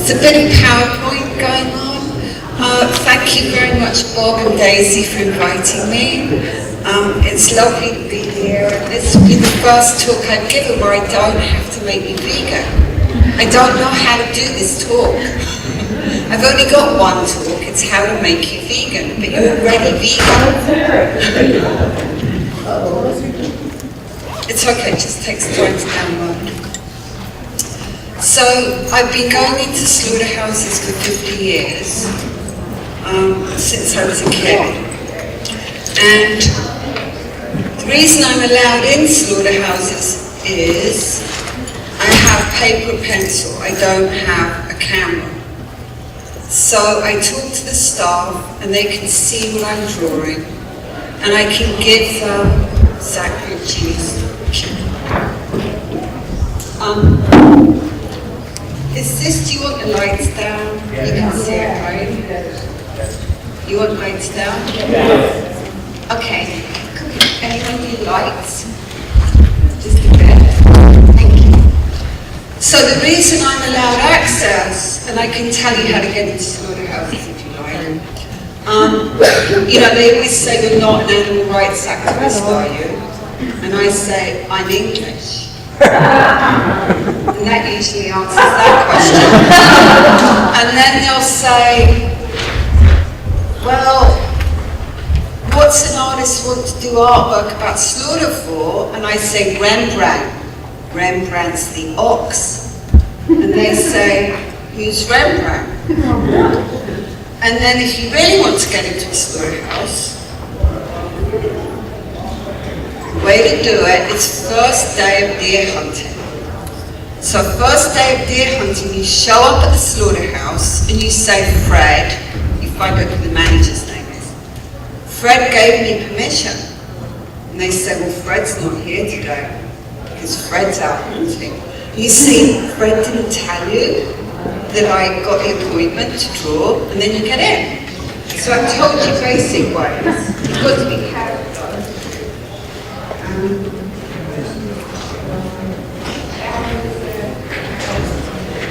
There's a bit of PowerPoint going on. Thank you very much, Bob and Daisy, for inviting me. It's lovely to be here. This will be the first talk I've given where I don't have to make you vegan. I don't know how to do this talk. I've only got one talk. It's how to make you vegan, but you're already vegan. It's okay, it just takes time to download. So, I've been going into slaughterhouses for 50 years, since I was a kid. And the reason I'm allowed in slaughterhouses is I have paper and pencil, I don't have a camera. So I talk to the staff and they can see what I'm drawing, and I can give them Zachary cheese. Do you want the lights down? You can see it, right? You want lights down? Okay. Anyone need lights? Just a bit. Thank you. So the reason I'm allowed access, and I can tell you how to get into slaughterhouses if you like. You know, they always say you're not an animal rights activist, are you? And I say, I'm English. And that usually answers that question. And then they'll say, well, what's an artist want to do artwork about slaughter for? And I say, Rembrandt. Rembrandt's the ox. And they say, who's Rembrandt? And then if you really want to get into a slaughterhouse, the way to do it is first day of deer hunting. So first day of deer hunting, you show up at the slaughterhouse and you say, Fred, you find out who the manager's name is. Fred gave me permission. And they say, well, Fred's not here today because Fred's out hunting. You see, Fred didn't tell you that I got the appointment to draw, and then you get in. So I've told you basic ways. You've got to be careful.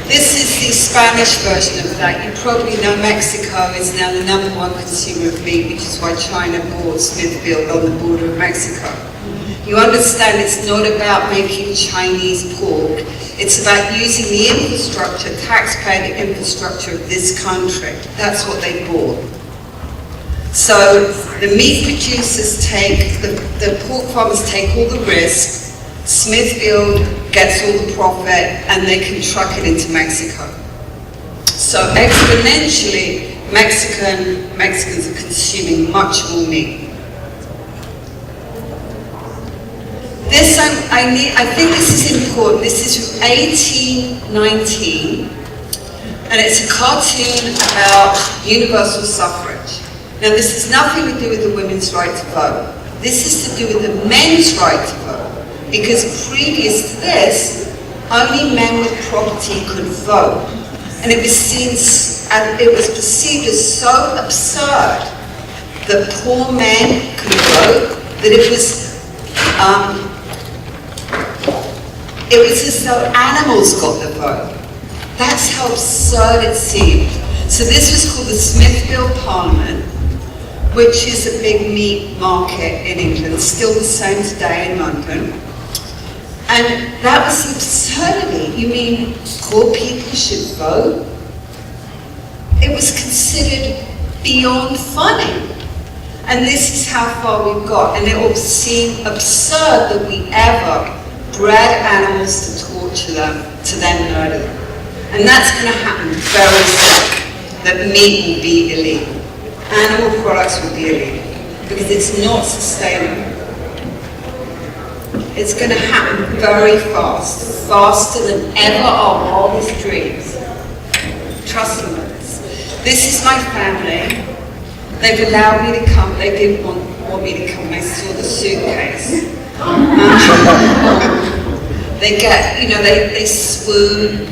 This is the Spanish version of that. You probably know Mexico is now the #1 consumer of meat, which is why China bought Smithfield on the border of Mexico. You understand it's not about making Chinese pork. It's about using the infrastructure, taxpayer infrastructure of this country. That's what they bought. So the meat producers take, the pork farmers take all the risk, Smithfield gets all the profit, and they can truck it into Mexico. So exponentially, Mexicans are consuming much more meat. This, I think this is important. This is from 1819, and it's a cartoon about universal suffrage. Now, this has nothing to do with the women's right to vote. This is to do with the men's right to vote, because previous to this, only men with property could vote, and it was perceived as so absurd that poor men could vote that it was as though animals got the vote. That's how absurd it seemed. So this was called the Smithfield Parliament, which is a big meat market in England, still the same today in London. And that was the absurdity. You mean poor people should vote? It was considered beyond funny. And this is how far we've got. And it will seem absurd that we ever bred animals to torture them, to then murder them. And that's going to happen very soon, that meat will be illegal. Animal products will be illegal, because it's not sustainable. It's going to happen very fast, faster than ever our wildest dreams. Trust me on this. This is my family. They've allowed me to come. They didn't want me to come. I saw the suitcase. They get, you know, they swoon.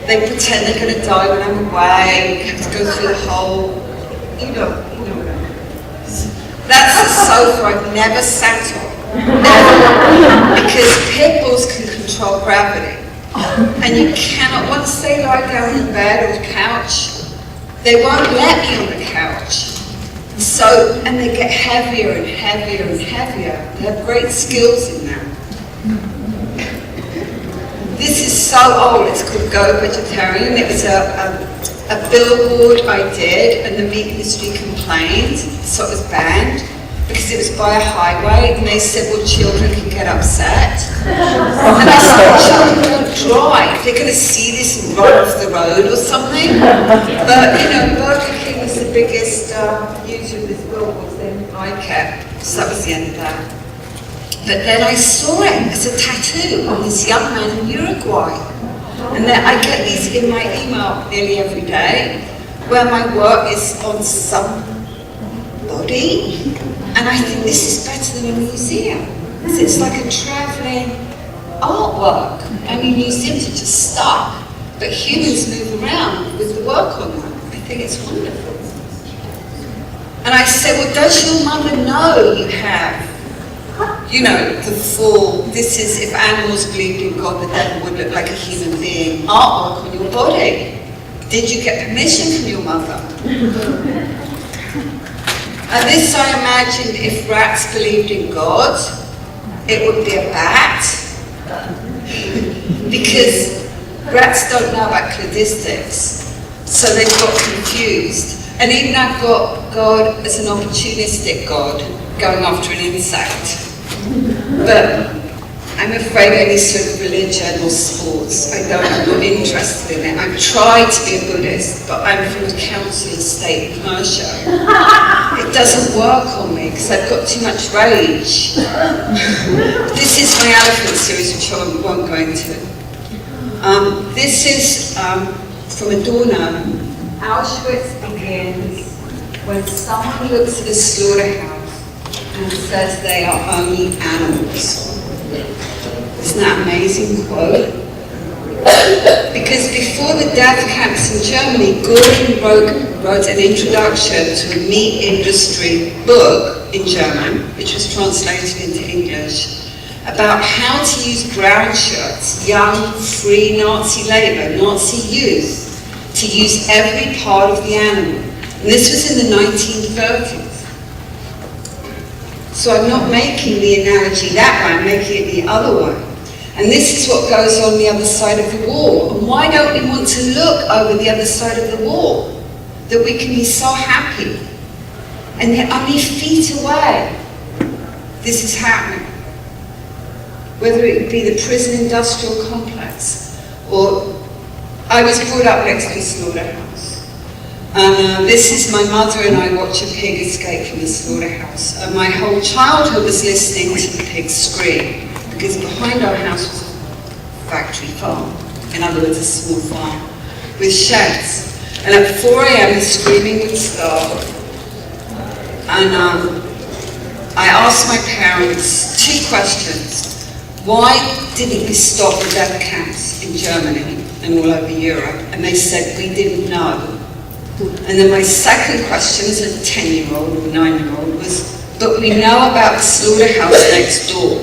They pretend they're going to die when I'm away. We have to go through the whole, you know. That's a sofa I've never sat on. Never. Because pit bulls can control gravity. And you cannot, once they lie down in bed or the couch, they won't let me on the couch. So, and they get heavier and heavier and heavier. They have great skills in that. This is so old, it's called Go Vegetarian. It was a billboard I did, and the meat industry complained, so it was banned, because it was by a highway, and they said, well, children can get upset. And I said, well, children don't drive, they're going to see this and run off the road or something. But, you know, Burger King was the biggest user of this billboard, they didn't like it, so that was the end of that. But then I saw it as a tattoo on this young man in Uruguay. And then I get these in my email nearly every day, where my work is on somebody, and I think this is better than a museum. So it's like a traveling artwork. I mean, museums are just stuck, but humans move around with the work on them. I think it's wonderful. And I said, well, does your mother know you have, you know, the full, this is, if animals believed in God, the devil would look like a human being, artwork on your body. Did you get permission from your mother? And this, I imagined, if rats believed in God, it would be a bat. Because rats don't know about cladistics, so they got confused. And even I've got God as an opportunistic God, going after an insect. But I'm afraid any sort of religion or sports, I'm not interested in it. I've tried to be a Buddhist, but I'm from the Council of State in Persia. It doesn't work on me because I've got too much rage. This is my elephant series, which I won't go into. This is from Adorno. Auschwitz begins when someone looks at a slaughterhouse and says they are only animals. Isn't that an amazing quote? Because before the death camps in Germany, Gordon wrote an introduction to a meat industry book in German, which was translated into English, about how to use brown shirts, young, free Nazi labor, Nazi youth, to use every part of the animal. And this was in the 1930s. So I'm not making the analogy that way, I'm making it the other way. And this is what goes on the other side of the wall. And why don't we want to look over the other side of the wall? That we can be so happy. And yet only feet away, this is happening. Whether it be the prison industrial complex, or I was brought up next to a slaughterhouse. This is my mother and I watch a pig escape from the slaughterhouse. My whole childhood was listening to the pigs scream, because behind our house was a factory farm. In other words, a small farm with sheds. And at 4 a.m. the screaming would start. And I asked my parents 2 questions. Why didn't we stop the death camps in Germany and all over Europe? And they said, we didn't know. And then my second question as a 10-year-old or 9-year-old was, but we know about the slaughterhouse next door.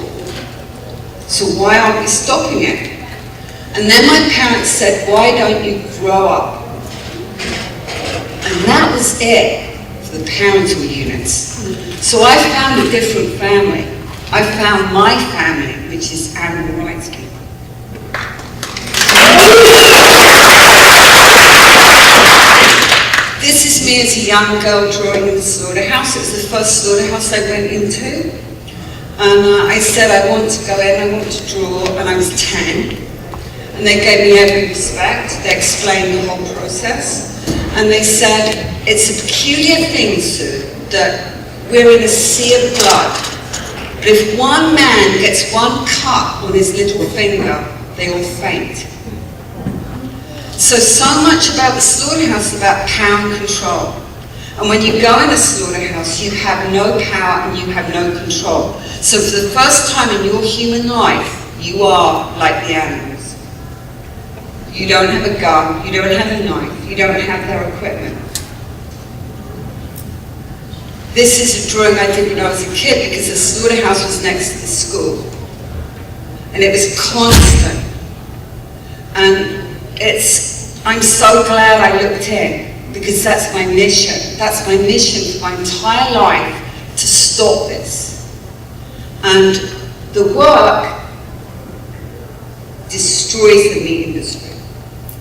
So why aren't we stopping it? And then my parents said, why don't you grow up? And that was it for the parental units. So I found a different family. I found my family, which is animal rights people. This is me as a young girl drawing in the slaughterhouse. It was the first slaughterhouse I went into. And I said I want to go in, I want to draw, and I was 10. And they gave me every respect. They explained the whole process. And they said, it's a peculiar thing, Sue, that we're in a sea of blood. But if one man gets one cut on his little finger, they all faint. So much about the slaughterhouse is about power and control. And when you go in a slaughterhouse, you have no power and you have no control. So for the first time in your human life, you are like the animals. You don't have a gun, you don't have a knife, you don't have their equipment. This is a drawing I did when I was a kid because the slaughterhouse was next to the school. And it was constant. And I'm so glad I looked in, because that's my mission. That's my mission for my entire life, to stop this. And the work destroys the meat industry.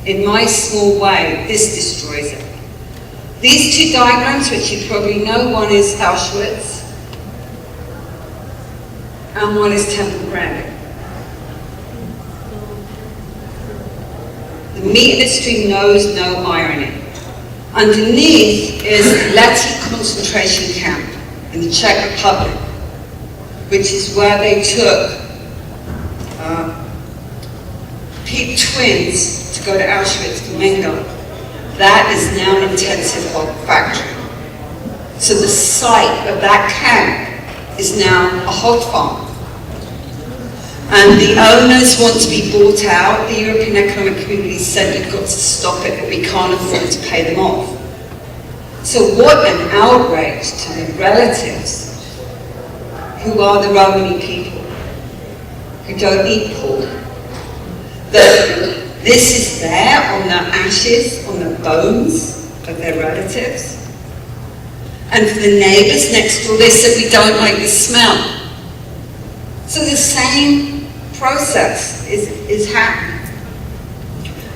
In my small way, this destroys it. These two diagrams, which you probably know, one is Auschwitz, and one is Temple Grandin. The meat industry knows no irony. Underneath is Lety concentration camp in the Czech Republic, which is where they took twins to go to Auschwitz for Mengele. That is now an intensive hog factory. So the site of that camp is now a hog farm. And the owners want to be bought out. The European Economic Community said we've got to stop it, but we can't afford to pay them off. So what an outrage to the relatives who are the Romani people, who don't eat pork. That this is there on the ashes, on the bones of their relatives. And for the neighbours next door, they said, we don't like the smell. So the same process is happening.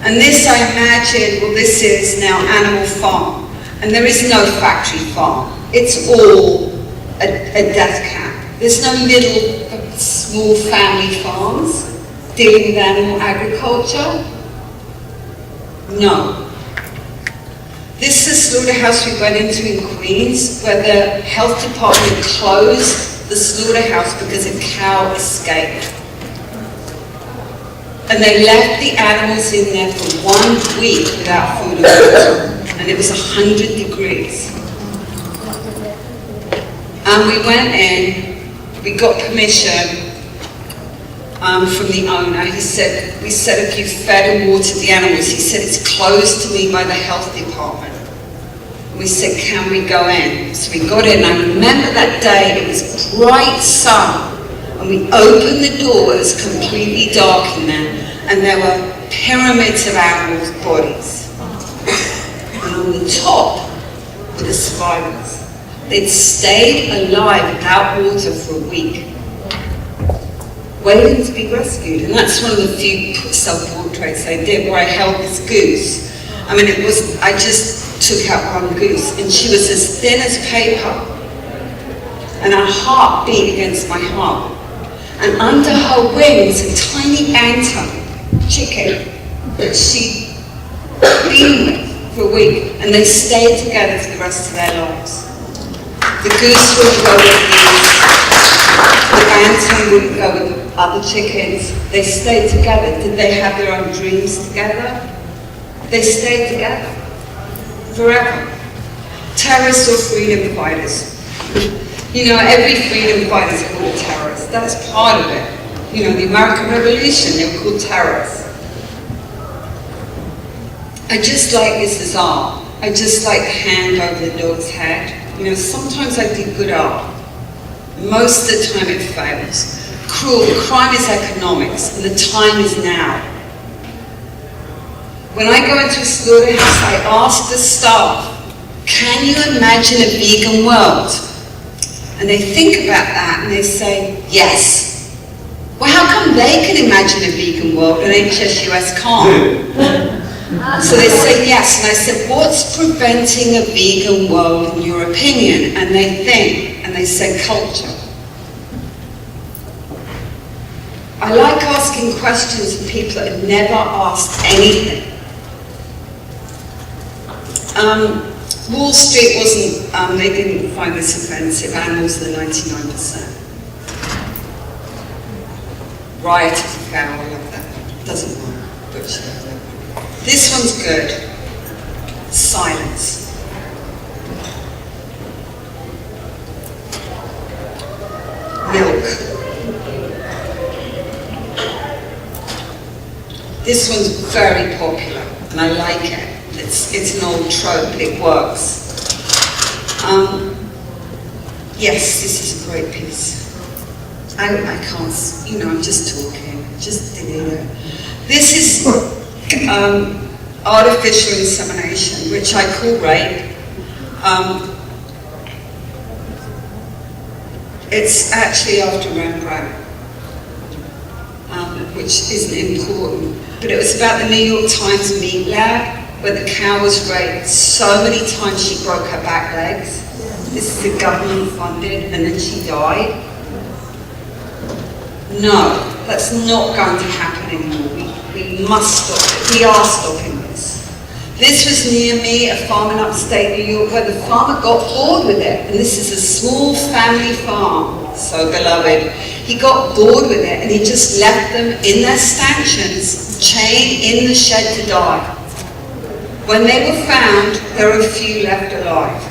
And this, I imagine, well, this is now Animal Farm. And there is no factory farm. It's all a death camp. There's no little small family farms dealing with animal agriculture. No. This is the slaughterhouse we went into in Queens, where the health department closed the slaughterhouse because a cow escaped. And they left the animals in there for 1 week without food and water. And it was 100 degrees. And we went in, we got permission from the owner. He said, we said, if you fed and watered the animals, he said, it's closed to me by the health department. And we said, can we go in? So we got in. I remember that day, it was bright sun. And we opened the door, it was completely dark in there. And there were pyramids of animals' bodies. And on the top were the survivors. They'd stayed alive without water for a week, waiting to be rescued. And that's one of the few self-portraits I did, where I held this goose. I mean, I just took out one goose, and she was as thin as paper, and her heart beat against my heart. And under her wings, a tiny bantam chicken that she'd been with for a week, and they stayed together for the rest of their lives. The goose wouldn't go with the bantam wouldn't go with the other chickens. They stayed together. Did they have their own dreams together? They stayed together forever. Terrorists or freedom fighters. You know, every freedom fighter is called a terrorist. That's part of it. You know, the American Revolution, they were called terrorists. I just like this as art. I just like the hand over the dog's head. You know, sometimes I do good art. Most of the time it fails. Cruel, crime is economics, and the time is now. When I go into a slaughterhouse, I ask the staff, can you imagine a vegan world? And they think about that and they say, yes. Well, how come they can imagine a vegan world and HSUS can't? So they say yes, and I said, what's preventing a vegan world in your opinion? And they think, and they say culture. I like asking questions of people that have never asked anything. Wall Street wasn't, they didn't find this offensive. Animals are the 99%. Riot is a foul, I love that. Doesn't work, but sure. This one's good. Silence. Milk. This one's very popular, and I like it. It's an old trope, but it works. Yes, this is a great piece. I can't, you know, I'm just talking, just delete it. This is artificial insemination, which I call rape. It's actually after Rembrandt, which isn't important. But it was about the New York Times meat lab, where the cow was raped so many times she broke her back legs. This is the government funded, and then she died. No, that's not going to happen anymore. We must stop it. We are stopping this. This was near me, a farm in upstate New York, where the farmer got bored with it. And this is a small family farm, so beloved. He got bored with it, and he just left them in their stanchions, chained in the shed to die. When they were found, there were a few left alive.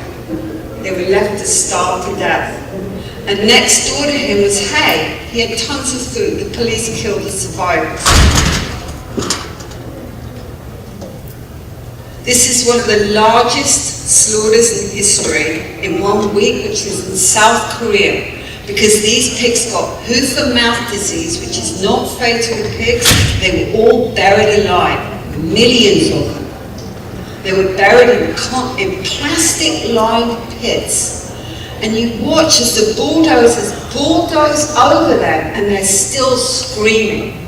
They were left to starve to death. And next door to him was hay. He had tons of food. The police killed the survivors. This is one of the largest slaughters in history in 1 week, which is in South Korea, because these pigs got hoof-and-mouth disease, which is not fatal to pigs. They were all buried alive, millions of them. They were buried in plastic-lined pits. And you watch as the bulldozers bulldoze over them, and they're still screaming.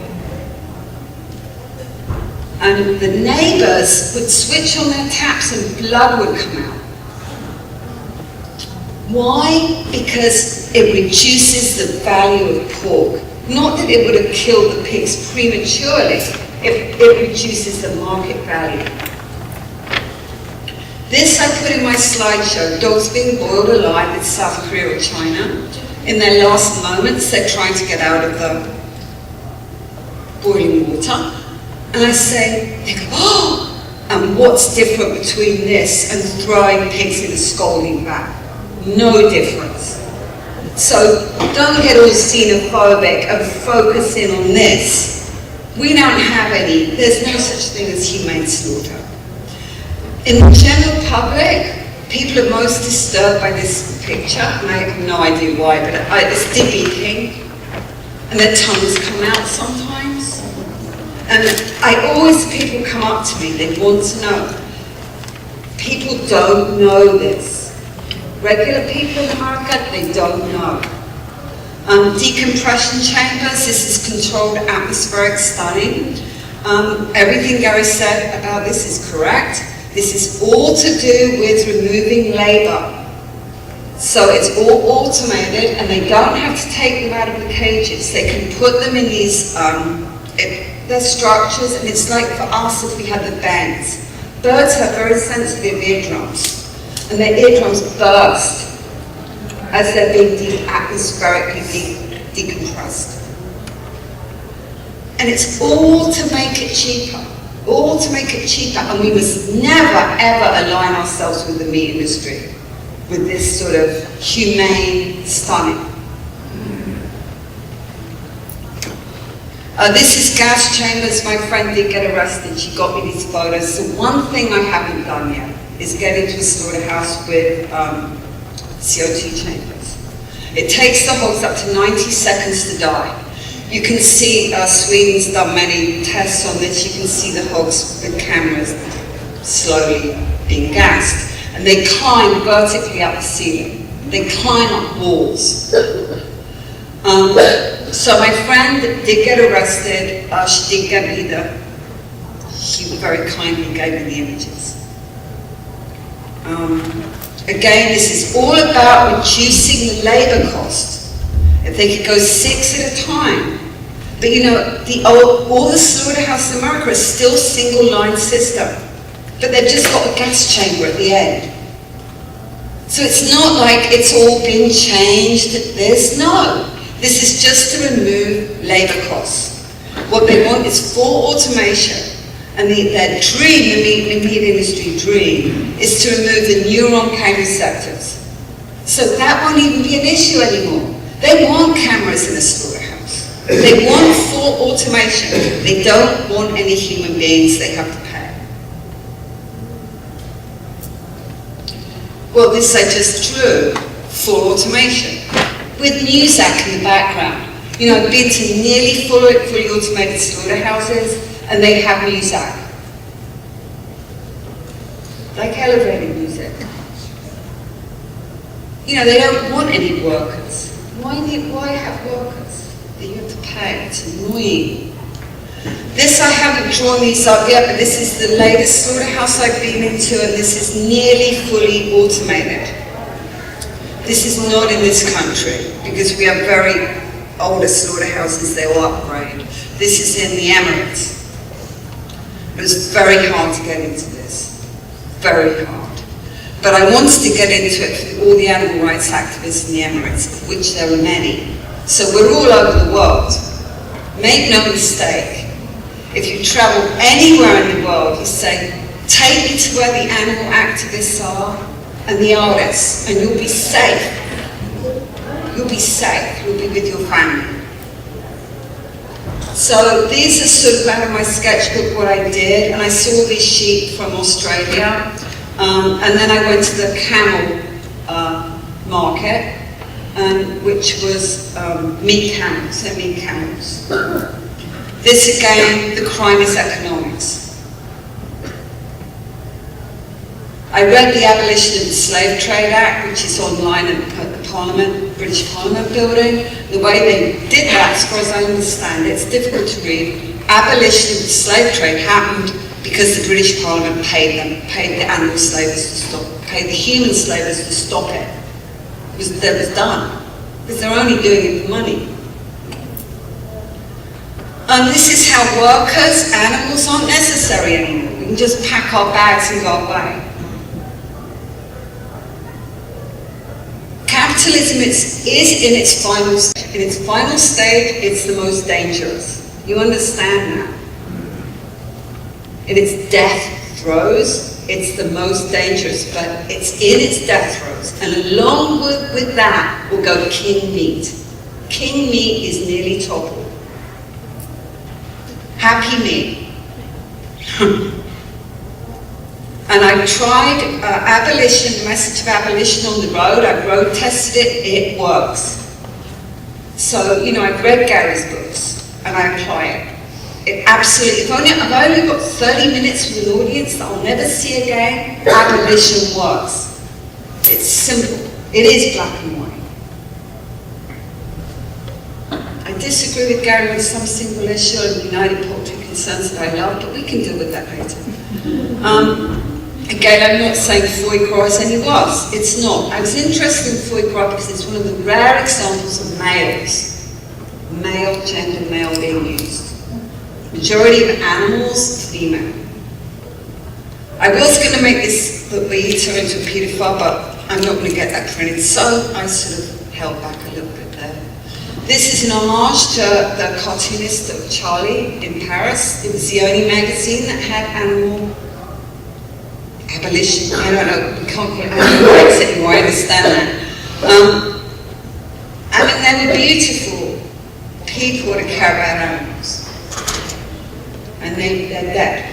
And the neighbors would switch on their taps and blood would come out. Why? Because it reduces the value of pork. Not that it would have killed the pigs prematurely, it reduces the market value. This I put in my slideshow, dogs being boiled alive in South Korea or China. In their last moments, they're trying to get out of the boiling water. And I say, they go, oh! And what's different between this and throwing pigs in a scalding bath? No difference. So don't get all xenophobic and focus in on this. We don't have any, there's no such thing as humane slaughter. In the general public, people are most disturbed by this picture, and I have no idea why, but it's debeaking, and their tongues come out sometimes. And people come up to me, they want to know. People don't know this. Regular people in America, they don't know. Decompression chambers, this is controlled atmospheric stunning. Everything Gary said about this is correct. This is all to do with removing labor. So it's all automated, and they don't have to take them out of the cages. They can put them in these, they're structures, and it's like for us if we had the bangs. Birds have very sensitive eardrums, and their eardrums burst as they're being atmospherically decompressed. And it's all to make it cheaper. All to make it cheaper, and we must never ever align ourselves with the meat industry, with this sort of humane stunning. This is gas chambers. My friend did get arrested. She got me these photos. So one thing I haven't done yet is get into a slaughterhouse with CO2 chambers. It takes the hogs up to 90 seconds to die. You can see Sweden's done many tests on this. You can see the hogs with cameras slowly being gassed. And they climb vertically up the ceiling. They climb up walls. So my friend did get arrested. She did get me she very kindly gave me the images. Again, this is all about reducing the labor cost. If they could go 6 at a time. But you know, all the slaughterhouses in America are still single line system. But they've just got a gas chamber at the end. So it's not like it's all been changed. No. This is just to remove labor costs. What they want is full automation. And their dream, the meat industry dream, is to remove the neuron pain receptors. So that won't even be an issue anymore. They want cameras in a slaughterhouse. They want full automation. They don't want any human beings they have to pay. Well, this I just drew, full automation, with Muzak in the background. You know, I've been to nearly fully automated slaughterhouses, and they have music. Like elevator music. You know, they don't want any workers. Why have workers that you have to pay? It's annoying. This, I haven't drawn these up yet, but this is the latest slaughterhouse I've been into, and this is nearly fully automated. This is not in this country, because we have very older slaughterhouses, they will upgrade. This is in the Emirates. It was very hard to get into this. Very hard. But I wanted to get into it for all the animal rights activists in the Emirates, of which there are many. So we're all over the world. Make no mistake. If you travel anywhere in the world, you say, take me to where the animal activists are and the artists, and you'll be safe. You'll be safe. You'll be with your family. So these are sort of out of my sketchbook what I did, and I saw these sheep from Australia, and then I went to the camel market, which was meat camels, they're meat camels. This again, the crime is economics. I read the Abolition of the Slave Trade Act, which is online at the Parliament, British Parliament building. The way they did that, as far as I understand it, it's difficult to read. Abolition of the slave trade happened because the British Parliament paid the animal slavers to stop, paid the human slavers to stop it. That was done, because they're only doing it for money. And this is how workers, animals aren't necessary anymore. We can just pack our bags and go away. Capitalism is in its final stage. In its final stage, it's the most dangerous. You understand that? In its death throes, it's the most dangerous, but it's in its death throes. And along with that will go king meat. King meat is nearly toppled. Happy meat. And I tried abolition, the message of abolition on the road. I road tested it, it works. So, you know, I've read Gary's books and I apply it. It absolutely, I've only got 30 minutes with an audience that I'll never see again, abolition works. It's simple. It is black and white. I disagree with Gary on some single issue of United Poultry Concerns that I love, but we can deal with that later. Again, I'm not saying foie gras is any worse. It's not. I was interested in foie gras because it's one of the rare examples of males. Gender male being used. Majority of animals, female. I was going to make this the eater into a paedophile, but I'm not going to get that printed, so I sort of held back a little bit there. This is an homage to the cartoonist of Charlie in Paris. It was the only magazine that had animal abolition. I don't know, we can't call it animal rights anymore, I understand that. I mean, they were beautiful people to care about animals. And they're dead.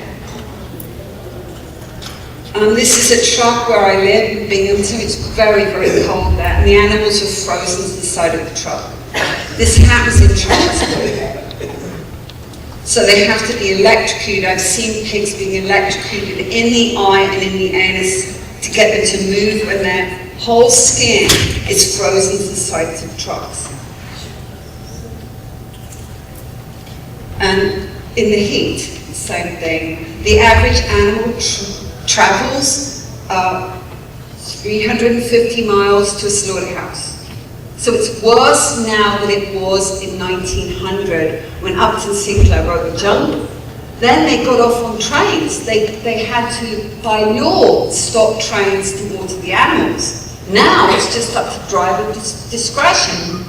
This is a truck where I live in Binghamton. It's very, very cold there, and the animals are frozen to the side of the truck. This happens in transport. So they have to be electrocuted. I've seen pigs being electrocuted in the eye and in the anus to get them to move when their whole skin is frozen to the sides of trucks. And in the heat, same thing. The average animal travels 350 miles to a slaughterhouse. So it's worse now than it was in 1900 when Upton Sinclair wrote The Jungle. Then they got off on trains. They had to, by law, stop trains to water the animals. Now it's just up to driver discretion.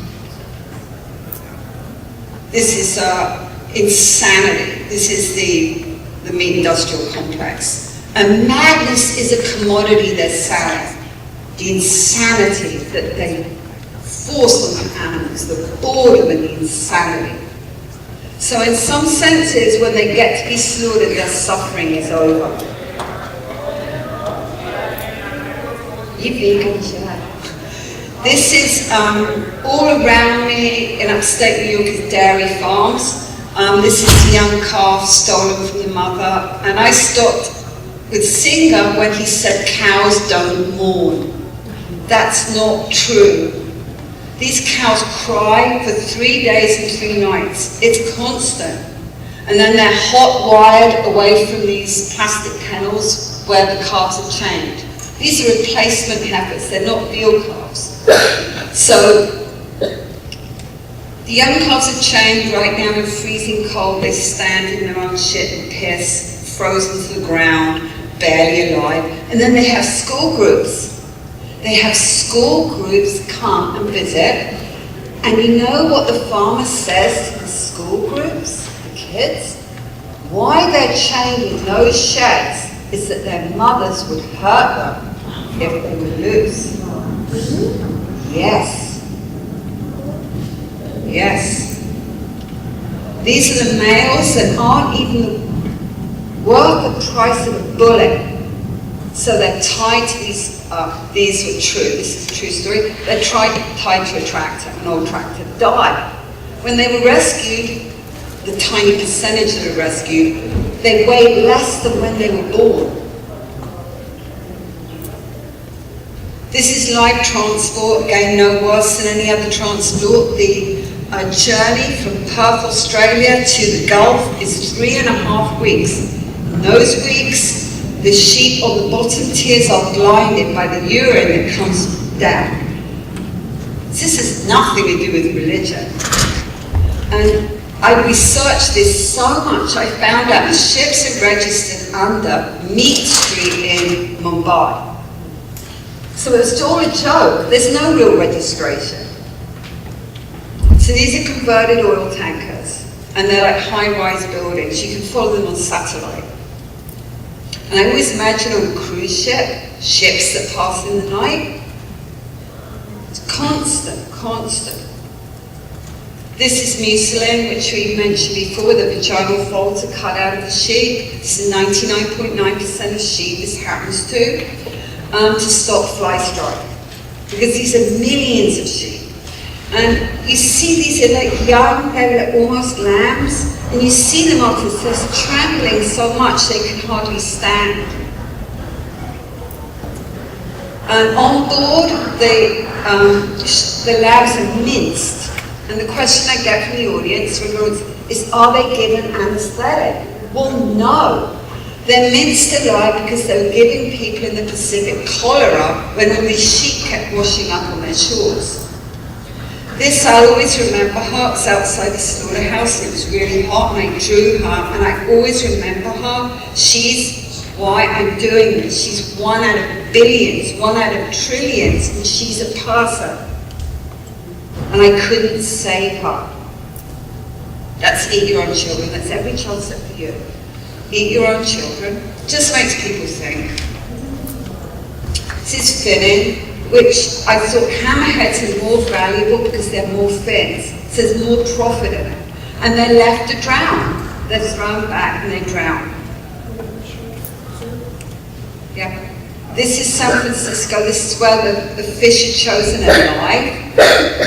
This is insanity. This is the meat industrial complex. And madness is a commodity they're selling. The insanity that they force on animals, the boredom and the insanity. So in some senses, when they get to be slaughtered, their suffering is over. You vegans, yeah. This is all around me in upstate New York is dairy farms. This is the young calf stolen from the mother. And I stopped with Singer when he said cows don't mourn. That's not true. These cows cry for 3 days and 3 nights. It's constant. And then they're hot-wired away from these plastic kennels where the calves are chained. These are replacement heifers, they're not real calves. So, the young calves are chained right now in freezing cold. They stand in their own shit and piss, frozen to the ground, barely alive. And then they have school groups. They have school groups come and visit. And you know what the farmer says to the school groups, the kids? Why they're chained in those sheds is that their mothers would hurt them if they were loose. Yes. Yes. These are the males that aren't even worth the price of a bullet. So they're tied to these were true, this is a true story, they're tied to a tractor, an old tractor, died. When they were rescued, the tiny percentage that were rescued, they weighed less than when they were born. This is live transport, again no worse than any other transport. The journey from Perth, Australia to the Gulf is 3.5 weeks. In those weeks, the sheep on the bottom tiers are blinded by the urine that comes down. This has nothing to do with religion. And I researched this so much, I found out the ships are registered under Meat Street in Mumbai. So it's all a joke, there's no real registration. So these are converted oil tankers, and they're like high-rise buildings. You can follow them on satellite. And I always imagine on a cruise ship, ships that pass in the night. It's constant, constant. This is mucilin, which we mentioned before, the vaginal folds are cut out of the sheep. This is 99.9% of sheep this happens to stop fly strike. Because these are millions of sheep. And you see these are like young, they're like almost lambs, and you see them often just trembling so much they can hardly stand. And on board, the lambs are minced. And the question I get from the audience is, are they given anesthetic? Well, no. They're minced alive because they were giving people in the Pacific cholera when all these sheep kept washing up on their shores. This, I'll always remember her. It was outside the slaughterhouse, and it was really hot, and I drew her, and I always remember her. She's why I'm doing this. She's 1 out of billions, 1 out of trillions, and she's a person. And I couldn't save her. That's eat your own children. That's every child's set for you. Eat your own children. Just makes people think. This is finning, which I thought hammerheads are more valuable because they're more fins. So there's more profit in it. And they're left to drown. They're thrown back and they drown. Yeah. This is San Francisco. This is where the fish are chosen alive.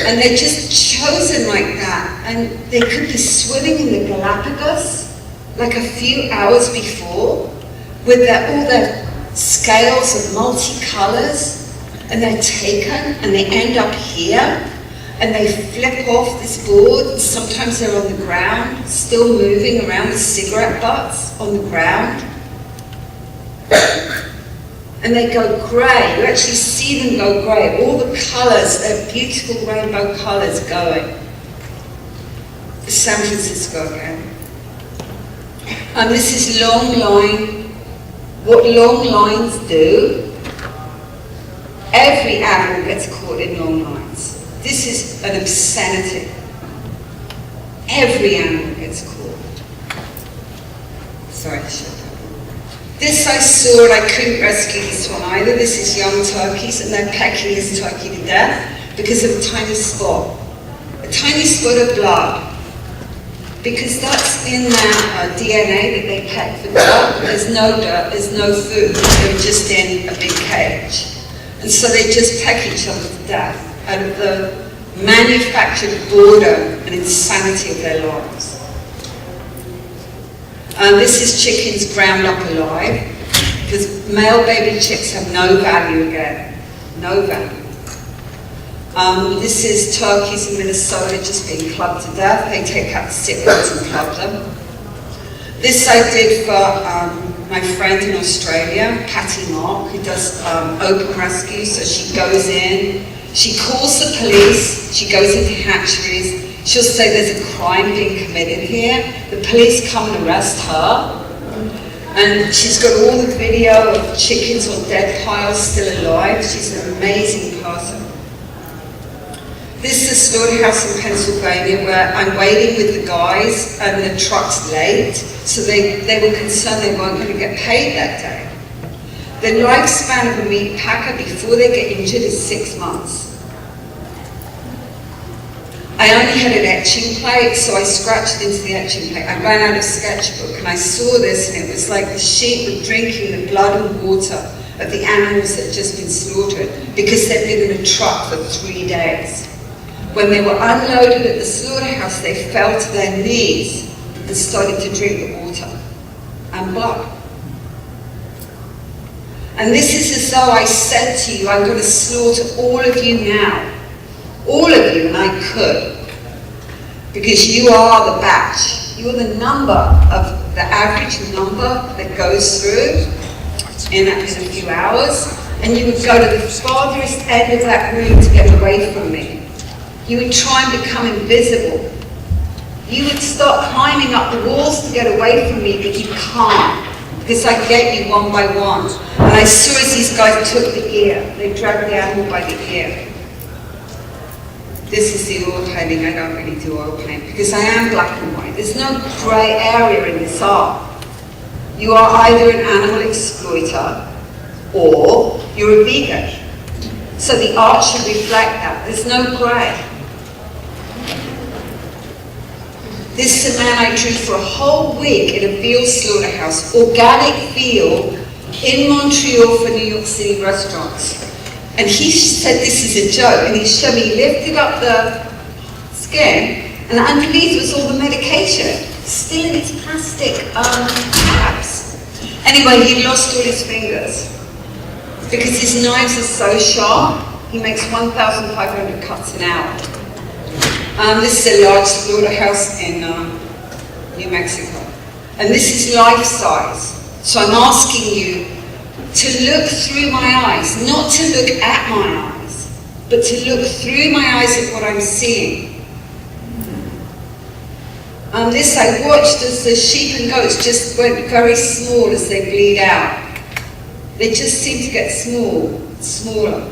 And they're just chosen like that. And they could be swimming in the Galapagos like a few hours before with all their scales of multicolours. And they're taken and they end up here and they flip off this board. And sometimes they're on the ground, still moving around with cigarette butts on the ground. And they go grey. You actually see them go grey. All the colours, they're beautiful rainbow colours going. San Francisco again. And this is long line. What long lines do, every animal gets caught in long lines. This is an obscenity. Every animal gets caught. Sorry, shut up. This I saw and I couldn't rescue this one either. This is young turkeys and they're pecking this turkey to death because of a tiny spot. A tiny spot of blood. Because that's in their DNA that they peck for dirt. There's no dirt, there's no food. They're just in a big cage. And so they just peck each other to death out of the manufactured boredom and insanity of their lives. This is chickens ground up alive, because male baby chicks have no value again. No value. This is turkeys in Minnesota just being clubbed to death. They take out the sick ones and club them. This I did for my friend in Australia, Patty Mark, who does open rescue. So she goes in, she calls the police, she goes into hatcheries, she'll say there's a crime being committed here. The police come and arrest her. And she's got all the video of chickens on dead piles still alive. She's an amazing person. This is a slaughterhouse in Pennsylvania where I'm waiting with the guys and the truck's late. So they were concerned they weren't going to get paid that day. The lifespan of a meat packer before they get injured is 6 months. I only had an etching plate, so I scratched into the etching plate. I ran out of sketchbook and I saw this, and it was like the sheep were drinking the blood and water of the animals that had just been slaughtered because they'd been in a truck for 3 days. When they were unloaded at the slaughterhouse, they fell to their knees and started to drink the water and blood. And this is as though I said to you, I'm going to slaughter all of you now. All of you, and I could. Because you are the batch. You are the number of the average number that goes through in a few hours. And you would go to the farthest end of that room to get away from me. You would try and become invisible. You would start climbing up the walls to get away from me, but you can't. Because I get you one by one. And I saw as these guys took the ear. They dragged the animal by the ear. This is the oil painting. I don't really do oil paint because I am black and white. There's no grey area in this art. You are either an animal exploiter or you're a vegan. So the art should reflect that. There's no grey. This is a man I drew for a whole week in a veal slaughterhouse, organic veal in Montreal for New York City restaurants. And he said this is a joke, and he showed me, he lifted up the skin, and underneath was all the medication, still in its plastic caps. Anyway, he lost all his fingers, because his knives are so sharp, he makes 1,500 cuts an hour. This is a large slaughterhouse in New Mexico, and this is life size. So I'm asking you to look through my eyes, not to look at my eyes, but to look through my eyes at what I'm seeing. This I watched as the sheep and goats just went very small as they bleed out. They just seem to get smaller.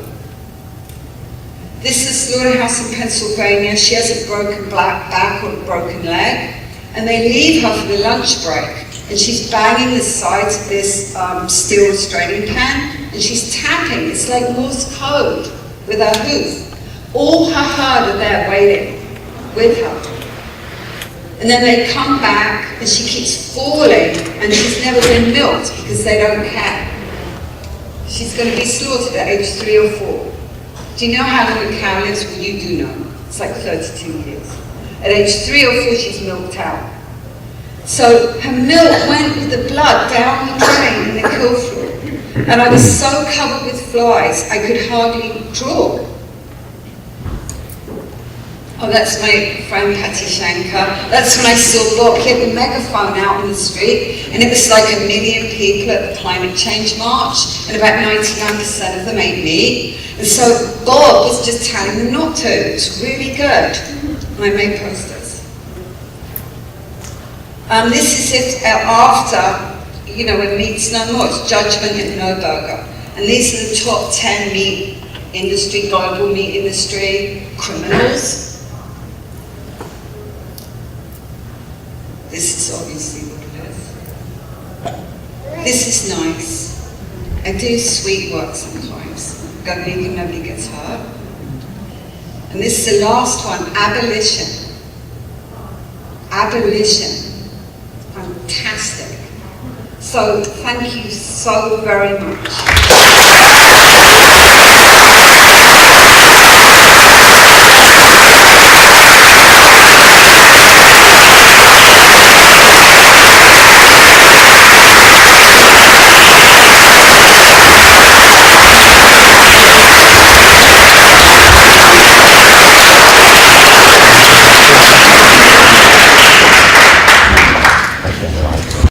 This is a slaughterhouse in Pennsylvania. She has a broken back or a broken leg, and they leave her for the lunch break. And she's banging the sides of this steel restraining pan, and she's tapping. It's like Morse code with her hoof. All her herd are there waiting with her. And then they come back, and she keeps falling, and she's never been milked because they don't care. She's going to be slaughtered at age 3 or 4. Do you know how long a cow lives? Well, you do know. It's like 32 years. At age 3 or 4, she's milked out. So her milk went with the blood down the drain in the kill floor. And I was so covered with flies, I could hardly draw. Oh, that's my friend Patty Shankar. That's when I saw Bob. He had the megaphone out on the street, and it was like 1 million people at the climate change march, and about 99% of them ate meat. And so Bob was just telling them not to. It's really good. And I made posters. This is it after, when meat's no more. It's judgment and no burger. And these are the top 10 meat industry, global meat industry criminals. This is obviously what it is. This is nice. I do sweet work sometimes. Go vegan, nobody gets hurt. And this is the last one, Abolition. Abolition. Fantastic. So thank you so very much.